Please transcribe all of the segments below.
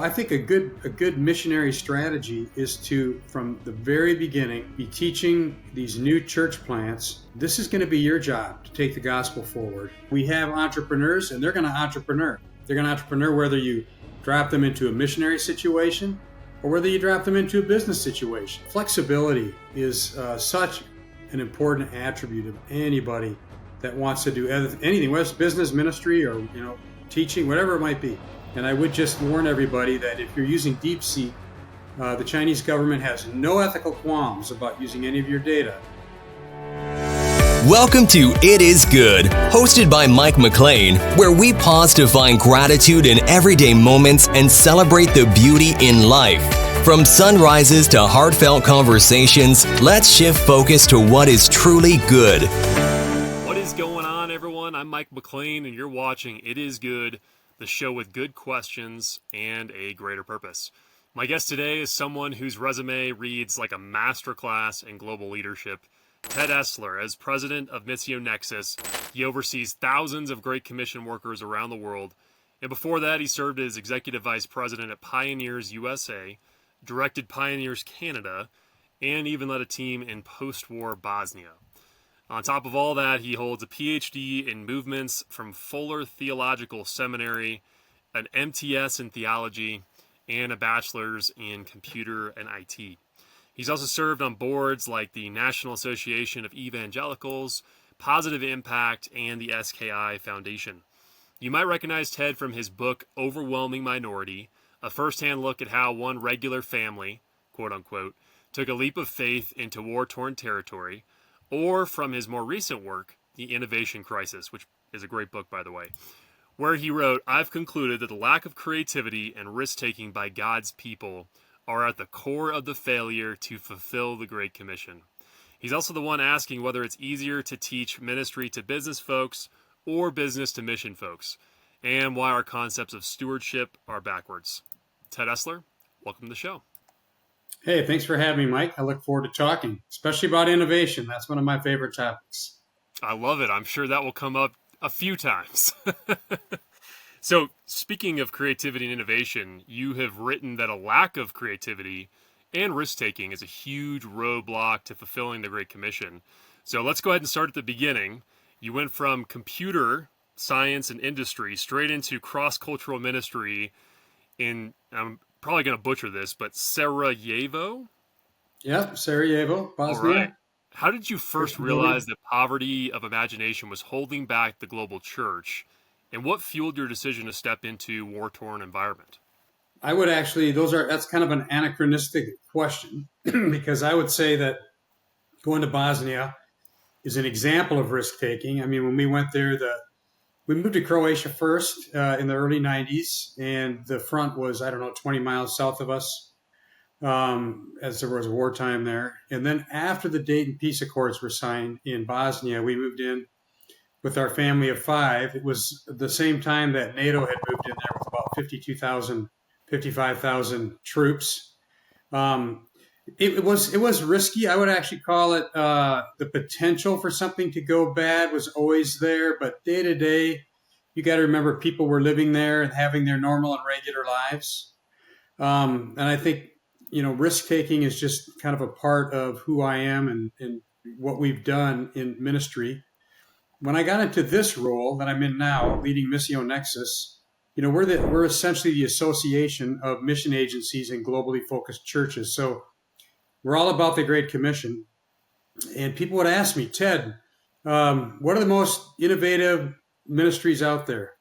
I think a good missionary strategy is to, from the very beginning, be teaching these new church plants. This is going to be your job to take the gospel forward. We have entrepreneurs, and they're going to entrepreneur. They're going to entrepreneur whether you drop them into a missionary situation or whether you drop them into a business situation. Flexibility is such an important attribute of anybody that wants to do anything, whether it's business, ministry, or teaching, whatever it might be. And I would just warn everybody that if you're using DeepSeek, the Chinese government has no ethical qualms about using any of your data. Welcome to It Is Good, hosted by Mike McLean, where we pause to find gratitude in everyday moments and celebrate the beauty in life. From sunrises to heartfelt conversations, let's shift focus to what is truly good. What is going on, everyone? I'm Mike McLean, and you're watching It Is Good, the show with good questions and a greater purpose. My guest today is someone whose resume reads like a masterclass in global leadership. Ted Esler, as president of Missio Nexus, he oversees thousands of Great Commission workers around the world. And before that, he served as executive vice president at Pioneers USA, directed Pioneers Canada, and even led a team in post-war Bosnia. On top of all that, he holds a PhD in movements from Fuller Theological Seminary, an MTS in Theology, and a bachelor's in computer and IT. He's also served on boards like the National Association of Evangelicals, Positive Impact, and the SKI Foundation. You might recognize Ted from his book, Overwhelming Minority, a firsthand look at how one regular family, quote unquote, took a leap of faith into war-torn territory, or from his more recent work, The Innovation Crisis, which is a great book, by the way, where he wrote, "I've concluded that the lack of creativity and risk-taking by God's people are at the core of the failure to fulfill the Great Commission." He's also the one asking whether it's easier to teach ministry to business folks or business to mission folks, and why our concepts of stewardship are backwards. Ted Esler, welcome to the show. Hey, thanks for having me, Mike. I look forward to talking, especially about innovation. That's one of my favorite topics. I love it. I'm sure that will come up a few times. So, speaking of creativity and innovation, you have written that a lack of creativity and risk-taking is a huge roadblock to fulfilling the Great Commission. So let's go ahead and start at the beginning. You went from computer science and industry straight into cross-cultural ministry in, I'm probably going to butcher this, but Sarajevo? Yep, Sarajevo, Bosnia. All right. How did you first realize that poverty of imagination was holding back the global church? And what fueled your decision to step into war-torn environment? I would actually, that's kind of an anachronistic question, because I would say that going to Bosnia is an example of risk-taking. I mean, when we went there, we moved to Croatia first in the early 90s, and the front was, 20 miles south of us, as there was wartime there. And then after the Dayton Peace Accords were signed in Bosnia, we moved in with our family of 5. It was the same time that NATO had moved in there with about 55,000 troops. It was risky. I would actually call it the potential for something to go bad was always there, but day to day, you got to remember people were living there and having their normal and regular lives. And I think, risk taking is just kind of a part of who I am and what we've done in ministry. When I got into this role that I'm in now, leading Missio Nexus, we're essentially the association of mission agencies and globally focused churches. So we're all about the Great Commission. And people would ask me, Ted, what are the most innovative ministries out there?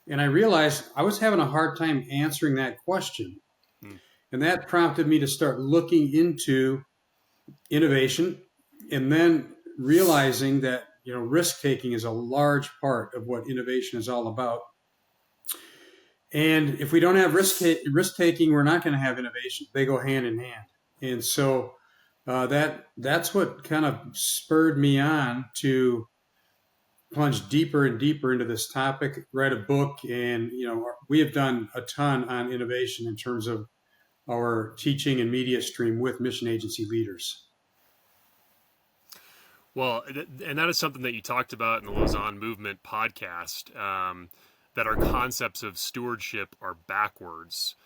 And I realized I was having a hard time answering that question. And that prompted me to start looking into innovation, and then realizing that risk-taking is a large part of what innovation is all about. And if we don't have risk-taking, we're not going to have innovation. They go hand in hand. And so that's what kind of spurred me on to plunge deeper and deeper into this topic, write a book. And, we have done a ton on innovation in terms of our teaching and media stream with mission agency leaders. Well, and that is something that you talked about in the Lausanne Movement podcast. that our concepts of stewardship are backwards,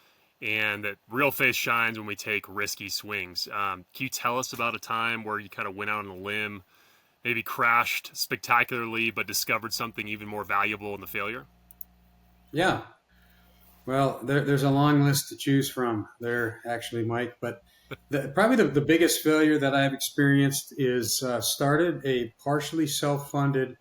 and that real faith shines when we take risky swings. Can you tell us about a time where you kind of went out on a limb, maybe crashed spectacularly, but discovered something even more valuable in the failure? Yeah. Well, there's a long list to choose from there, actually, Mike. But probably the biggest failure that I've experienced is started a partially self-funded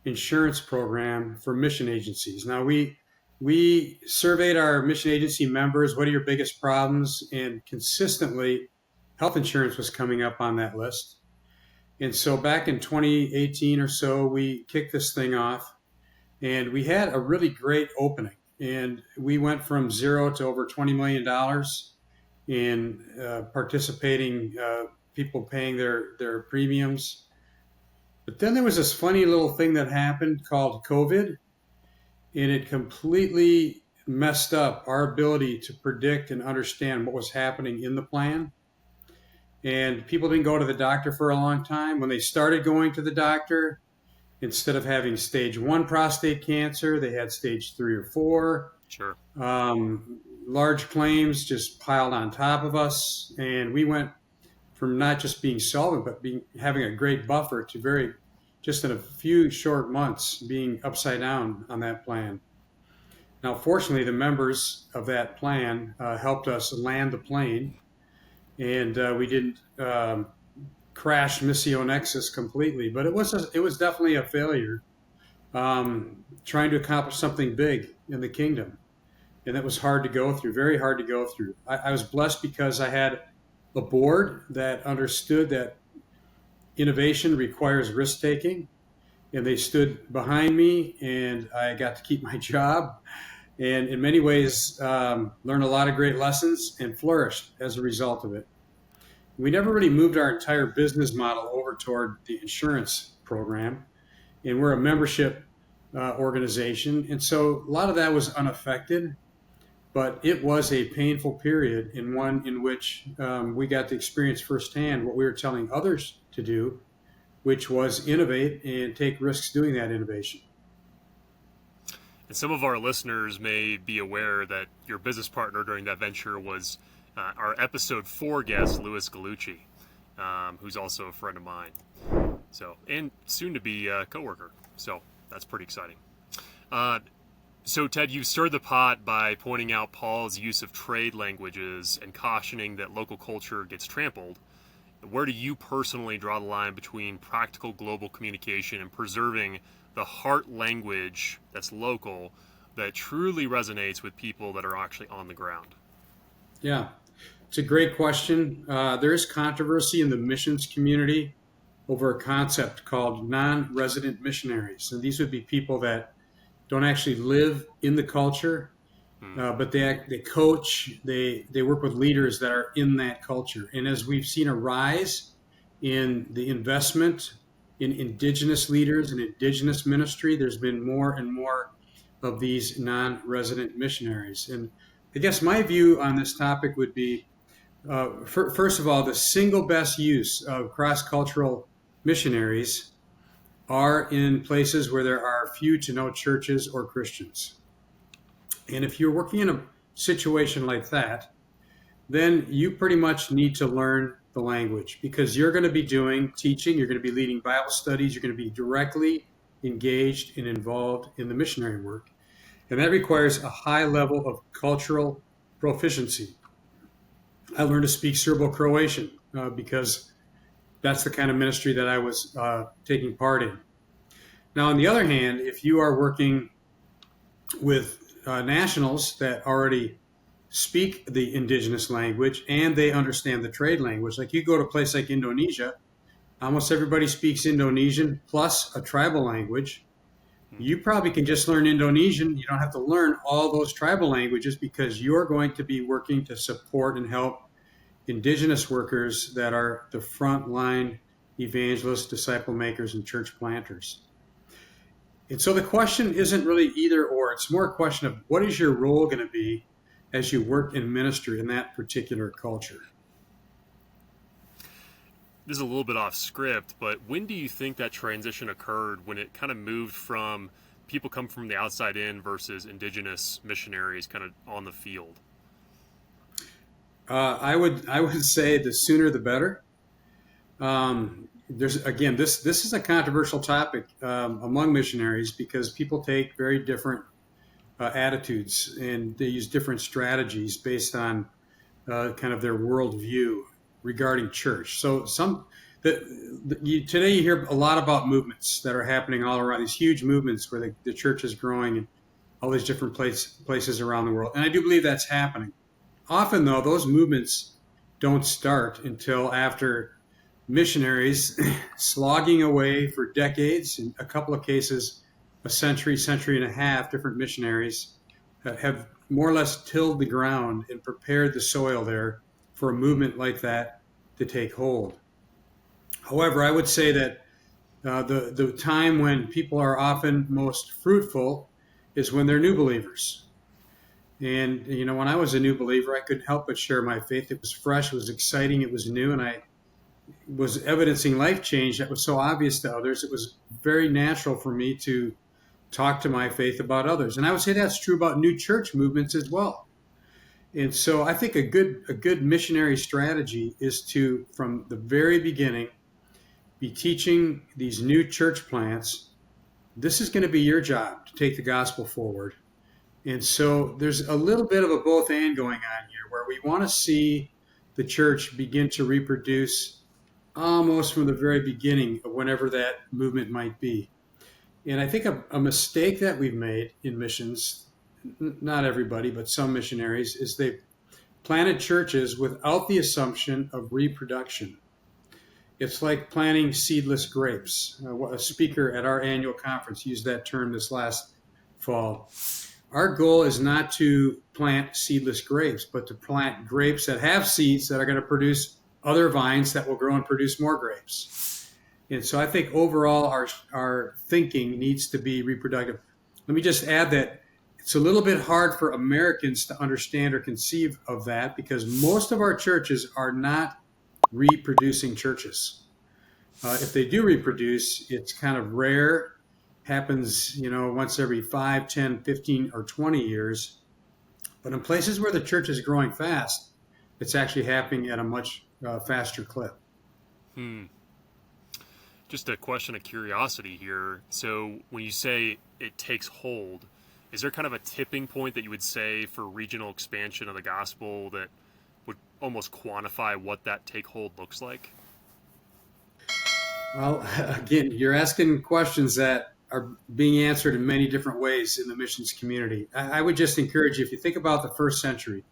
insurance program for mission agencies. Now, we surveyed our mission agency members, what are your biggest problems? And consistently, health insurance was coming up on that list. And so back in 2018 or so, we kicked this thing off, and we had a really great opening. And we went from zero to over $20 million in participating people paying their premiums. But then there was this funny little thing that happened called COVID, and it completely messed up our ability to predict and understand what was happening in the plan. And people didn't go to the doctor for a long time. When they started going to the doctor, instead of having stage 1 prostate cancer, they had stage 3 or 4. Sure. Large claims just piled on top of us. And we went from not just being solvent, but having a great buffer to just in a few short months, being upside down on that plan. Now, fortunately, the members of that plan helped us land the plane, and we didn't crash Missio Nexus completely, but it was definitely a failure trying to accomplish something big in the kingdom. And that was hard to go through, very hard to go through. I was blessed because I had a board that understood that innovation requires risk-taking, and they stood behind me, and I got to keep my job, and in many ways learned a lot of great lessons and flourished as a result of it. We never really moved our entire business model over toward the insurance program, and we're a membership organization, and so a lot of that was unaffected. But it was a painful period, and one in which we got to experience firsthand what we were telling others to do, which was innovate and take risks doing that innovation. And some of our listeners may be aware that your business partner during that venture was our episode 4 guest, Louis Gallucci, who's also a friend of mine. So, and soon to be a coworker. So that's pretty exciting. So, Ted, you stirred the pot by pointing out Paul's use of trade languages and cautioning that local culture gets trampled. Where do you personally draw the line between practical global communication and preserving the heart language that's local, that truly resonates with people that are actually on the ground? Yeah, it's a great question. There is controversy in the missions community over a concept called non-resident missionaries. And these would be people that don't actually live in the culture, but they coach, they work with leaders that are in that culture. And as we've seen a rise in the investment in indigenous leaders and indigenous ministry, there's been more and more of these non-resident missionaries. And I guess my view on this topic would be, first of all, the single best use of cross-cultural missionaries are in places where there are few to no churches or Christians. And if you're working in a situation like that, then you pretty much need to learn the language, because you're going to be doing teaching, you're going to be leading Bible studies, you're going to be directly engaged and involved in the missionary work. And that requires a high level of cultural proficiency. I learned to speak Serbo-Croatian because that's the kind of ministry that I was taking part in. Now, on the other hand, if you are working with nationals that already speak the indigenous language and they understand the trade language, like you go to a place like Indonesia, almost everybody speaks Indonesian plus a tribal language. You probably can just learn Indonesian. You don't have to learn all those tribal languages, because you're going to be working to support and help indigenous workers that are the frontline evangelists, disciple makers, and church planters. And so the question isn't really either or. It's more a question of what is your role going to be as you work in ministry in that particular culture. This is a little bit off script, but when do you think that transition occurred, when it kind of moved from people come from the outside in versus indigenous missionaries kind of on the field? I would say the sooner the better. There's again this is a controversial topic among missionaries because people take very different attitudes and they use different strategies based on kind of their worldview regarding church. So today you hear a lot about movements that are happening all around, these huge movements where the church is growing in all these different places around the world. And I do believe that's happening. Often, though, those movements don't start until after missionaries slogging away for decades, in a couple of cases, a century, century and a half, different missionaries have more or less tilled the ground and prepared the soil there for a movement like that to take hold. However, I would say that the time when people are often most fruitful is when they're new believers. And, when I was a new believer, I couldn't help but share my faith. It was fresh, it was exciting, it was new, and I was evidencing life change that was so obvious to others. It was very natural for me to talk to my faith about others. And I would say that's true about new church movements as well. And so I think a good missionary strategy is to, from the very beginning, be teaching these new church plants, this is going to be your job to take the gospel forward. And so there's a little bit of a both and going on here where we want to see the church begin to reproduce almost from the very beginning of whenever that movement might be. And I think a mistake that we've made in missions, not everybody, but some missionaries, is they've planted churches without the assumption of reproduction. It's like planting seedless grapes. A speaker at our annual conference used that term this last fall. Our goal is not to plant seedless grapes, but to plant grapes that have seeds that are going to produce other vines that will grow and produce more grapes. And so I think overall our thinking needs to be reproductive. Let me just add that it's a little bit hard for Americans to understand or conceive of that because most of our churches are not reproducing churches. If they do reproduce, it's kind of rare, happens, once every 5, 10, 15, or 20 years. But in places where the church is growing fast, it's actually happening at a much faster clip. Just a question of curiosity here. So when you say it takes hold, is there kind of a tipping point that you would say for regional expansion of the gospel that would almost quantify what that take hold looks like? Well, again, you're asking questions that are being answered in many different ways in the missions community. I would just encourage you, if you think about the first century,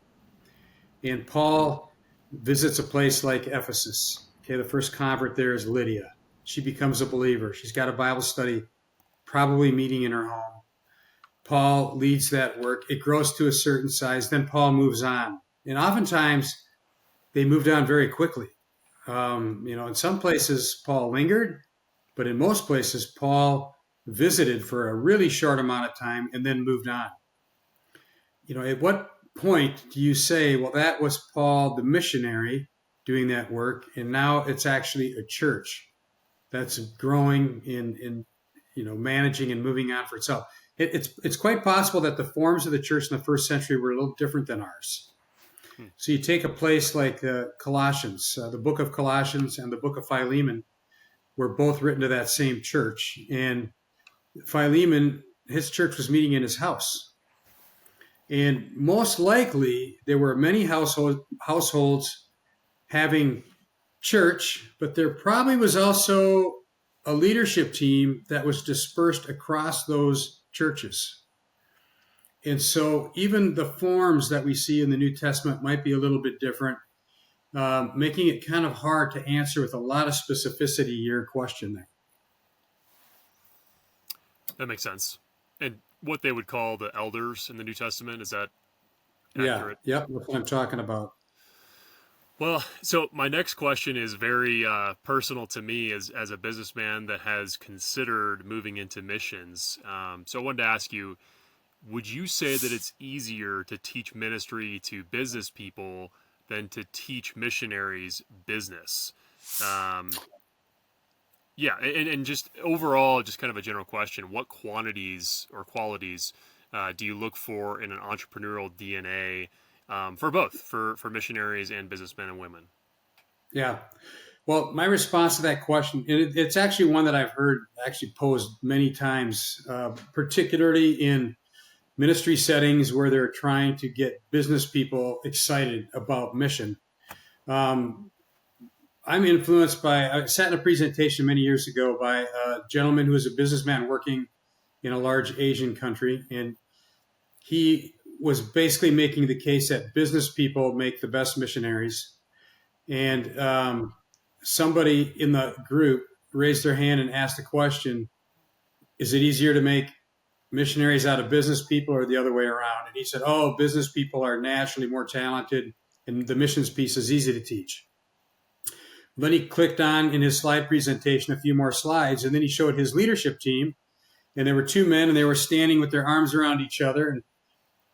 and Paul visits a place like Ephesus. Okay, the first convert there is Lydia. She becomes a believer. She's got a Bible study, probably meeting in her home. Paul leads that work. It grows to a certain size. Then Paul moves on. And oftentimes, they moved on very quickly. In some places, Paul lingered, but in most places, Paul visited for a really short amount of time and then moved on. At what point do you say, well, that was Paul, the missionary, doing that work, and now it's actually a church that's growing in managing and moving on for itself? It's quite possible that the forms of the church in the first century were a little different than ours. So you take a place like Colossians, the book of Colossians and the book of Philemon were both written to that same church. And Philemon, his church was meeting in his house. And most likely there were many households having church, but there probably was also a leadership team that was dispersed across those churches. And so even the forms that we see in the New Testament might be a little bit different, making it kind of hard to answer with a lot of specificity your question there. That makes sense. And what they would call the elders in the New Testament, is that accurate? Yeah, that's what I'm talking about. Well, so my next question is very personal to me as a businessman that has considered moving into missions. So I wanted to ask you, would you say that it's easier to teach ministry to business people than to teach missionaries business? Yeah, and just overall, just kind of a general question: what quantities or qualities do you look for in an entrepreneurial DNA for both for missionaries and businessmen and women? Yeah. Well, my response to that question, and it's actually one that I've heard actually posed many times, particularly in ministry settings where they're trying to get business people excited about mission. Um, I'm influenced by, I sat in a presentation many years ago by a gentleman who was a businessman working in a large Asian country. And he was basically making the case that business people make the best missionaries. And somebody in the group raised their hand and asked the question, is it easier to make missionaries out of business people or the other way around? And he said, oh, business people are naturally more talented and the missions piece is easy to teach. Then he clicked on in his slide presentation a few more slides, and then he showed his leadership team. And there were two men, and they were standing with their arms around each other. And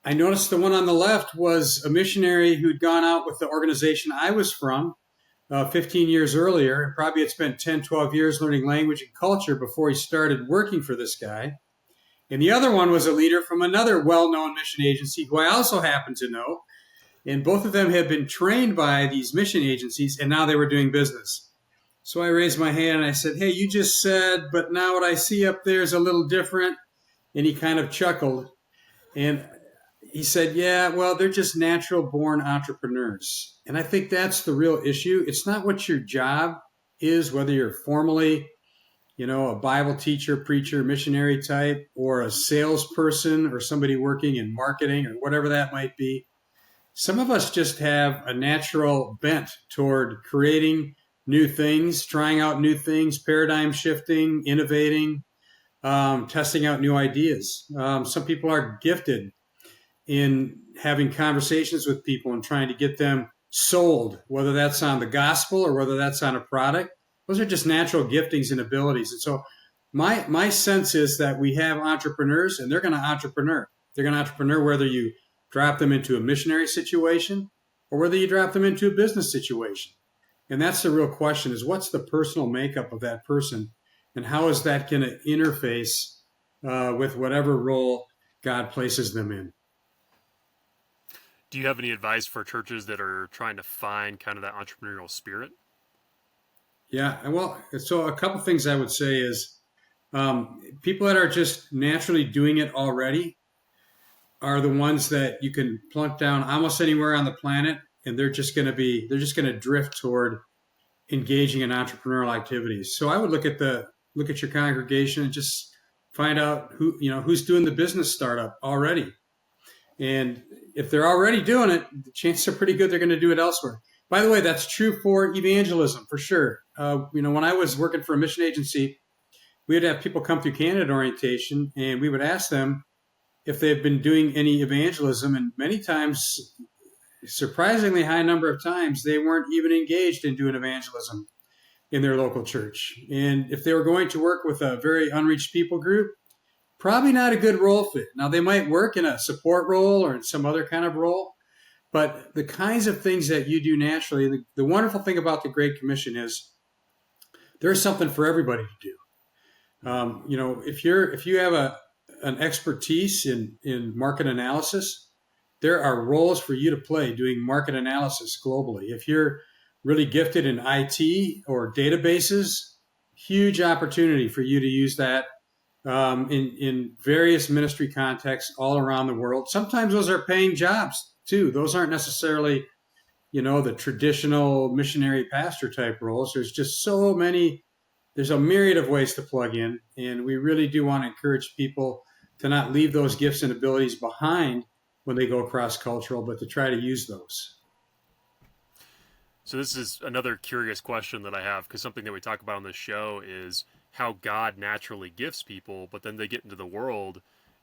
I noticed the one on the left was a missionary who'd gone out with the organization I was from 15 years earlier. And probably had spent 10, 12 years learning language and culture before he started working for this guy. And the other one was a leader from another well-known mission agency who I also happen to know. And both of them had been trained by these mission agencies, and now they were doing business. So I raised my hand and I said, hey, you just said, but now what I see up there is a little different. And he kind of chuckled. And he said, yeah, well, they're just natural born entrepreneurs. And I think that's the real issue. It's not what your job is, whether you're formally, a Bible teacher, preacher, missionary type, or a salesperson or somebody working in marketing or whatever that might be. Some of us just have a natural bent toward creating new things, trying out new things, paradigm shifting, innovating, testing out new ideas. Some people are gifted in having conversations with people and trying to get them sold, whether that's on the gospel or whether that's on a product. Those are just natural giftings and abilities. And so my sense is that we have entrepreneurs, and they're going to entrepreneur. They're going to entrepreneur whether you drop them into a missionary situation or whether you drop them into a business situation. And that's the real question, is what's the personal makeup of that person, and how is that going to interface with whatever role God places them in? Do you have any advice for churches that are trying to find kind of that entrepreneurial spirit? Yeah, well, so a couple things I would say is people that are just naturally doing it already are the ones that you can plunk down almost anywhere on the planet, and they're just going to drift toward engaging in entrepreneurial activities. So I would look at your congregation and just find out who's doing the business startup already. And if they're already doing it, the chances are pretty good they're going to do it elsewhere. By the way, that's true for evangelism for sure. When I was working for a mission agency, we would have people come through candidate orientation, and we would ask them if they've been doing any evangelism. And many times, surprisingly high number of times, they weren't even engaged in doing evangelism in their local church. And if they were going to work with a very unreached people group, probably not a good role fit. Now, they might work in a support role or in some other kind of role, but the kinds of things that you do naturally, the wonderful thing about the Great Commission is there's something for everybody to do. If you have an expertise in market analysis, there are roles for you to play doing market analysis globally. If you're really gifted in IT or databases, huge opportunity for you to use that in various ministry contexts all around the world. Sometimes those are paying jobs too. Those aren't necessarily, the traditional missionary pastor type roles. There's just so many. There's a myriad of ways to plug in, and we really do want to encourage people to not leave those gifts and abilities behind when they go cross-cultural, but to try to use those. So this is another curious question that I have, because something that we talk about on this show is how God naturally gifts people, but then they get into the world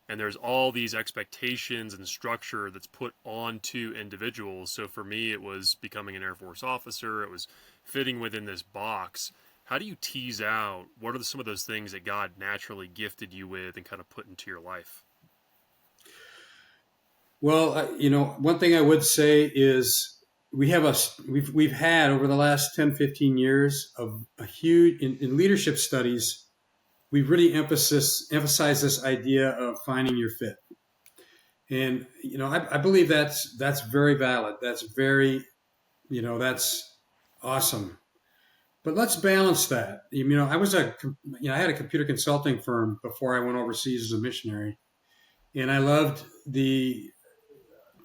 and there's all these expectations and structure that's put onto individuals. So for me, it was becoming an Air Force officer. It was fitting within this box. How do you tease out what are some of those things that God naturally gifted you with and kind of put into your life? Well, one thing I would say is we've had over the last 10, 15 years of a huge in leadership studies. We've really emphasized this idea of finding your fit. And, I believe that's very valid. That's very, that's awesome. But let's balance that. I had a computer consulting firm before I went overseas as a missionary. And I loved the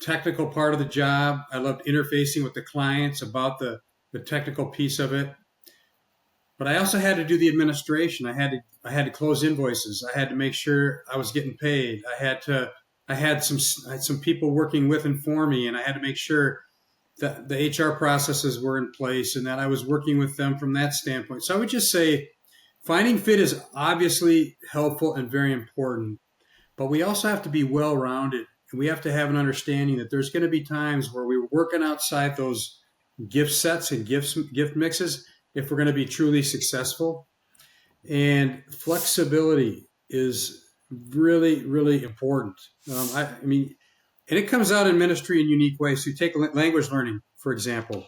technical part of the job. I loved interfacing with the clients about the technical piece of it. But I also had to do the administration. I had to close invoices. I had to make sure I was getting paid. I had some people working with and for me, and I had to make sure that the HR processes were in place and that I was working with them from that standpoint. So I would just say finding fit is obviously helpful and very important, but we also have to be well-rounded, and we have to have an understanding that there's going to be times where we're working outside those gift sets and gift mixes if we're going to be truly successful. And flexibility is really, really important. And it comes out in ministry in unique ways. So you take language learning, for example.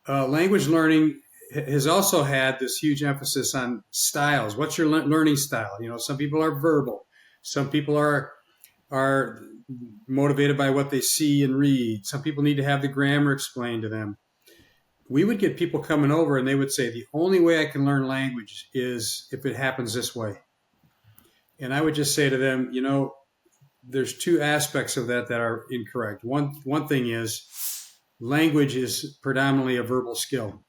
Language learning has also had this huge emphasis on styles. What's your learning style? Some people are verbal. Some people are motivated by what they see and read. Some people need to have the grammar explained to them. We would get people coming over and they would say, the only way I can learn language is if it happens this way. And I would just say to them, there's two aspects of that are incorrect. One thing is language is predominantly a verbal skill.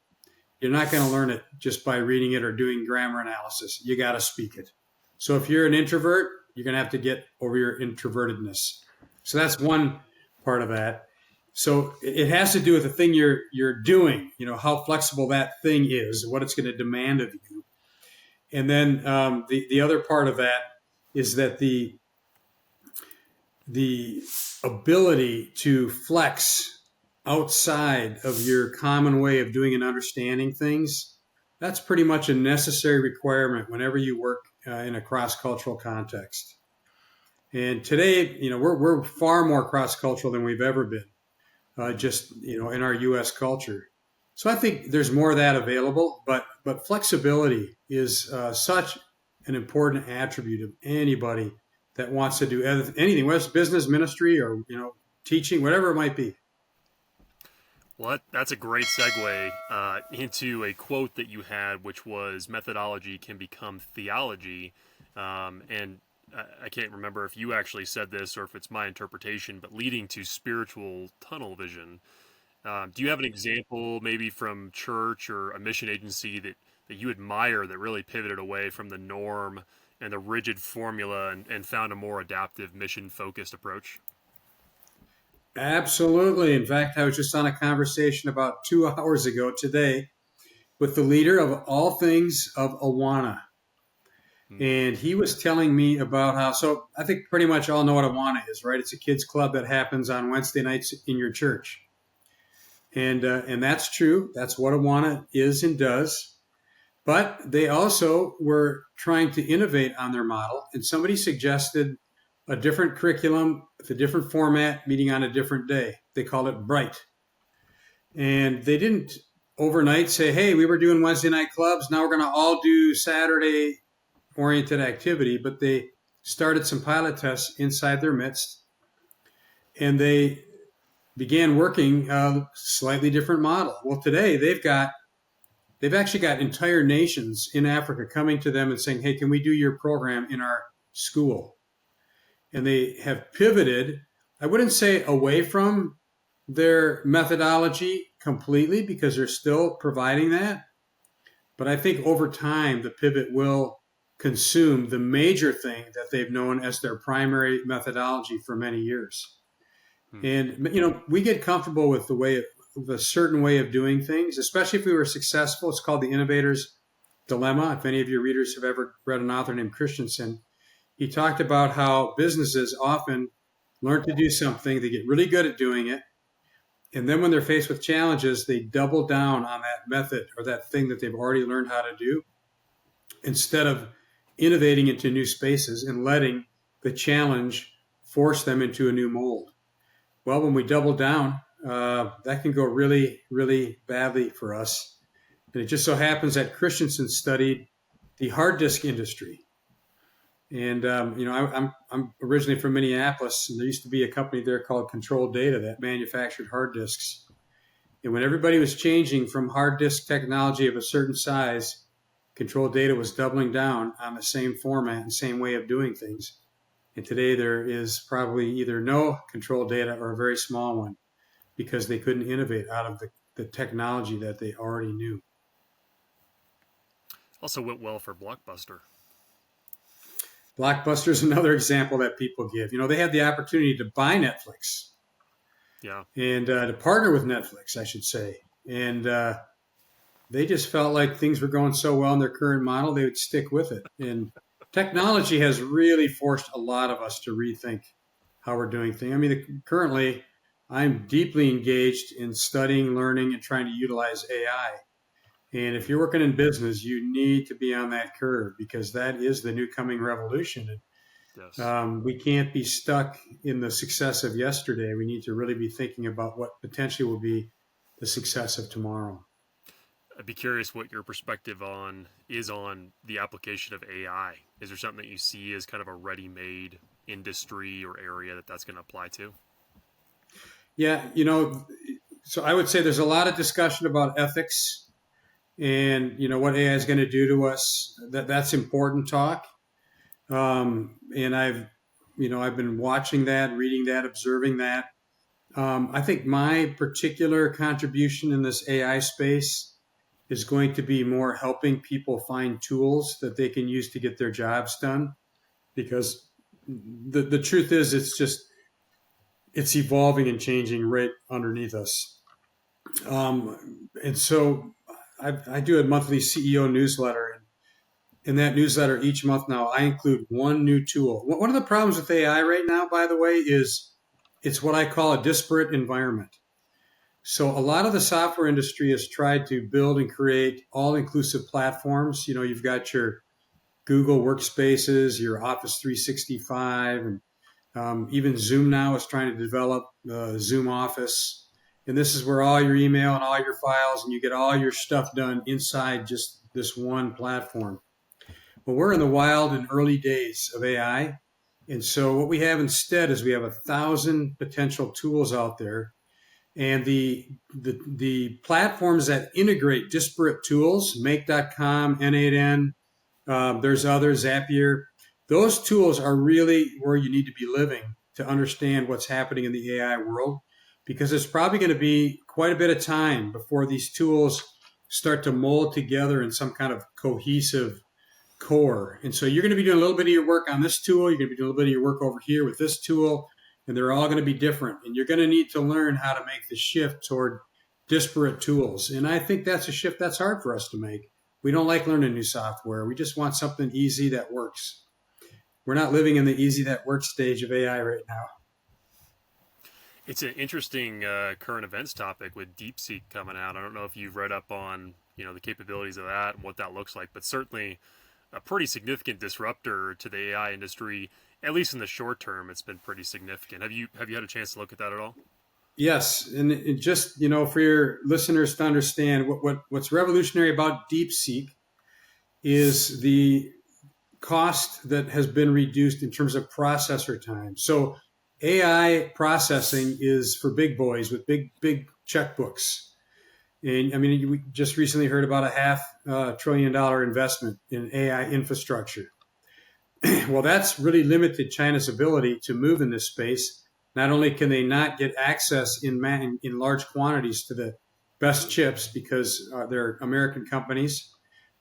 You're not going to learn it just by reading it or doing grammar analysis. You got to speak it. So if you're an introvert, you're going to have to get over your introvertedness. So that's one part of that. So it has to do with the thing you're doing, how flexible that thing is, what it's going to demand of you. And then the other part of that is that the ability to flex outside of your common way of doing and understanding things, that's pretty much a necessary requirement whenever you work in a cross-cultural context. And today, we're far more cross-cultural than we've ever been, in our U.S. culture. So I think there's more of that available, but flexibility is such an important attribute of anybody that wants to do anything, whether it's business, ministry, or teaching, whatever it might be. Well, that's a great segue into a quote that you had, which was methodology can become theology. And I can't remember if you actually said this or if it's my interpretation, but leading to spiritual tunnel vision. Do you have an example maybe from church or a mission agency that you admire that really pivoted away from the norm and the rigid formula and found a more adaptive, mission-focused approach? Absolutely. In fact, I was just on a conversation about 2 hours ago today with the leader of all things of Awana. And he was telling me about how, so I think pretty much all know what Awana is, right? It's a kids club that happens on Wednesday nights in your church. And that's true. That's what Awana is and does. But they also were trying to innovate on their model. And somebody suggested a different curriculum with a different format, meeting on a different day. They called it Bright. And they didn't overnight say, hey, we were doing Wednesday night clubs. Now we're going to all do Saturday oriented activity. But they started some pilot tests inside their midst. And they began working a slightly different model. Well, today they've actually got entire nations in Africa coming to them and saying, hey, can we do your program in our school? And they have pivoted, I wouldn't say away from their methodology completely because they're still providing that. But I think over time, the pivot will consume the major thing that they've known as their primary methodology for many years. And, we get comfortable with a certain way of doing things, especially if we were successful. It's called the Innovator's Dilemma. If any of your readers have ever read an author named Christensen, he talked about how businesses often learn to do something, they get really good at doing it, and then when they're faced with challenges, they double down on that method or that thing that they've already learned how to do instead of innovating into new spaces and letting the challenge force them into a new mold. Well, when we double down that can go really, really badly for us. And it just so happens that Christensen studied the hard disk industry. And, I'm originally from Minneapolis, and there used to be a company there called Control Data that manufactured hard disks. And when everybody was changing from hard disk technology of a certain size, Control Data was doubling down on the same format and same way of doing things. And today there is probably either no Control Data or a very small one because they couldn't innovate out of the technology that they already knew. Also went well for Blockbuster. Blockbuster is another example that people give. They had the opportunity to buy Netflix. Yeah. And to partner with Netflix, I should say. And they just felt like things were going so well in their current model, they would stick with it. And technology has really forced a lot of us to rethink how we're doing things. I mean, currently, I'm deeply engaged in studying, learning, and trying to utilize AI. And if you're working in business, you need to be on that curve because that is the new coming revolution. Yes. We can't be stuck in the success of yesterday. We need to really be thinking about what potentially will be the success of tomorrow. I'd be curious what your perspective on the application of AI. Is there something that you see as kind of a ready-made industry or area that's going to apply to? Yeah, so I would say there's a lot of discussion about ethics and what AI is going to do to us. That's important talk. And I've been watching that, reading that, observing that. I think my particular contribution in this AI space is going to be more helping people find tools that they can use to get their jobs done. Because the truth is, it's evolving and changing right underneath us. And so I do a monthly CEO newsletter. And in that newsletter each month now, I include one new tool. One of the problems with AI right now, by the way, is it's what I call a disparate environment. So a lot of the software industry has tried to build and create all-inclusive platforms. You've got your Google Workspaces, your Office 365, and even Zoom now is trying to develop Zoom Office. And this is where all your email and all your files and you get all your stuff done inside just this one platform. Well, we're in the wild and early days of AI. And so what we have instead is we have 1,000 potential tools out there. And the platforms that integrate disparate tools, Make.com, N8N, there's others, Zapier, those tools are really where you need to be living to understand what's happening in the AI world, because it's probably going to be quite a bit of time before these tools start to mold together in some kind of cohesive core. And so you're going to be doing a little bit of your work on this tool. You're going to be doing a little bit of your work over here with this tool, and they're all going to be different. And you're going to need to learn how to make the shift toward disparate tools. And I think that's a shift that's hard for us to make. We don't like learning new software. We just want something easy that works. We're not living in the easy that works stage of AI right now. It's an interesting current events topic with DeepSeek coming out. I don't know if you've read up on the capabilities of that and what that looks like, but certainly a pretty significant disruptor to the AI industry. At least in the short term, it's been pretty significant. Have you had a chance to look at that at all? Yes, and it just for your listeners to understand what's revolutionary about DeepSeek is the cost that has been reduced in terms of processor time. So AI processing is for big boys with big checkbooks. And I mean, we just recently heard about a $500 billion investment in AI infrastructure. Well, that's really limited China's ability to move in this space. Not only can they not get access in large quantities to the best chips because they're American companies,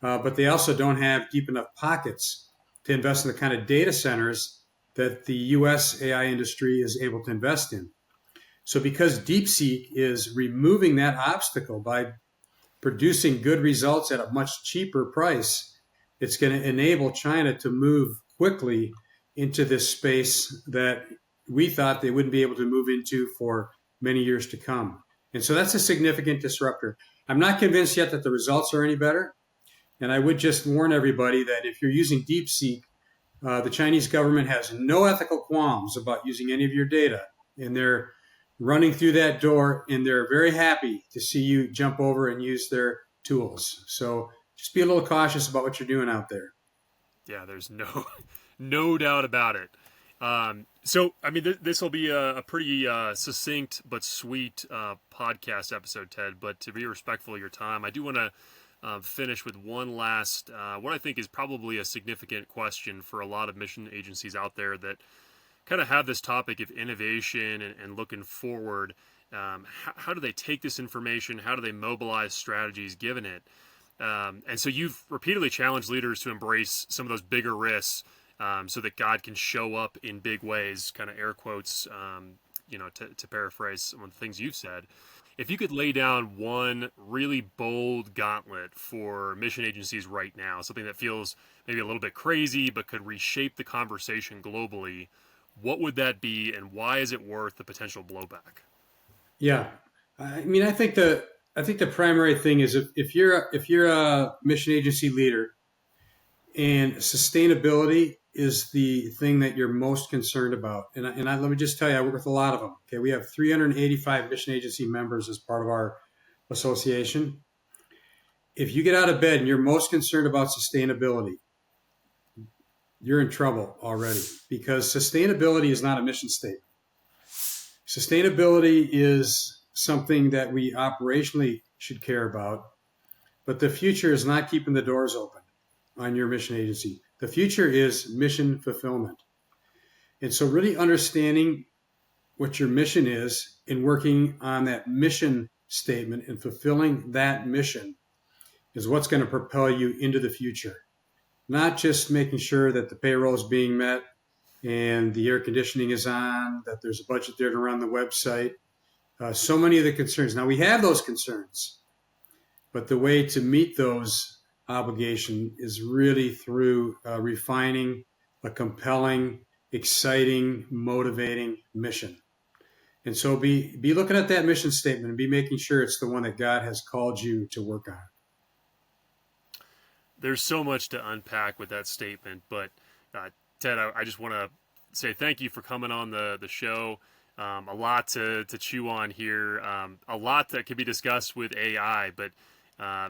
but they also don't have deep enough pockets to invest in the kind of data centers that the U.S. AI industry is able to invest in. So because DeepSeek is removing that obstacle by producing good results at a much cheaper price, it's going to enable China to move quickly into this space that we thought they wouldn't be able to move into for many years to come. And so that's a significant disruptor. I'm not convinced yet that the results are any better. And I would just warn everybody that if you're using DeepSeek, the Chinese government has no ethical qualms about using any of your data. And they're running through that door, and they're very happy to see you jump over and use their tools. So just be a little cautious about what you're doing out there. Yeah, there's no doubt about it. So, I mean, this will be a pretty succinct but sweet podcast episode, Ted. But to be respectful of your time, I do want to finish with one last, what I think is probably a significant question for a lot of mission agencies out there that kind of have this topic of innovation and looking forward. How do they take this information? How do they mobilize strategies given it? And so you've repeatedly challenged leaders to embrace some of those bigger risks so that God can show up in big ways, kind of air quotes, to paraphrase some of the things you've said. If you could lay down one really bold gauntlet for mission agencies right now, something that feels maybe a little bit crazy but could reshape the conversation globally, what would that be, and why is it worth the potential blowback? Yeah, I mean, I think the primary thing is if you're a mission agency leader, and sustainability is the thing that you're most concerned about. And let me just tell you, I work with a lot of them. Okay, we have 385 mission agency members as part of our association. If you get out of bed and you're most concerned about sustainability, you're in trouble already, because sustainability is not a mission statement. Sustainability is something that we operationally should care about, but the future is not keeping the doors open on your mission agency. The future is mission fulfillment. And so really understanding what your mission is and working on that mission statement and fulfilling that mission is what's going to propel you into the future. Not just making sure that the payroll is being met and the air conditioning is on, that there's a budget there to run the website. So many of the concerns. Now we have those concerns, but the way to meet those obligation is really through refining a compelling, exciting, motivating mission. And so be looking at that mission statement and be making sure it's the one that God has called you to work on. There's so much to unpack with that statement, but Ted, I just want to say thank you for coming on the show. A lot to chew on here, a lot that could be discussed with AI, but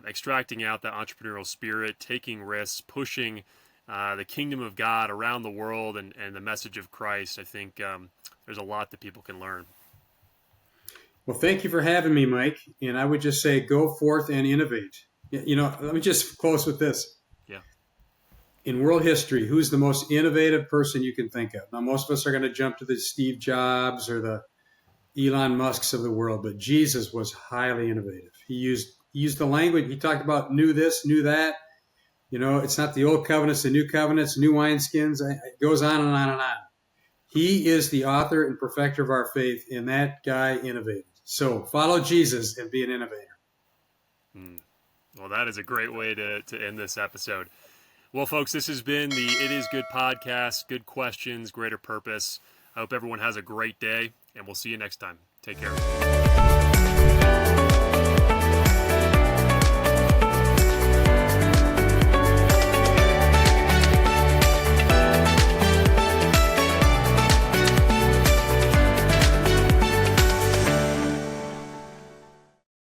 extracting out that entrepreneurial spirit, taking risks, pushing the kingdom of God around the world and the message of Christ. I think there's a lot that people can learn. Well, thank you for having me, Mike. And I would just say, go forth and innovate. You know, let me just close with this. Yeah. In world history, who's the most innovative person you can think of? Now, most of us are going to jump to the Steve Jobs or the Elon Musks of the world, but Jesus was highly innovative. He used the language. He talked about new this, new that. You know, it's not the old covenants, the new covenants, new wineskins. It goes on and on and on. He is the author and perfecter of our faith, and that guy innovated. So follow Jesus and be an innovator. Well, that is a great way to end this episode. Well, folks, this has been the It Is Good podcast. Good questions, greater purpose. I hope everyone has a great day, and we'll see you next time. Take care.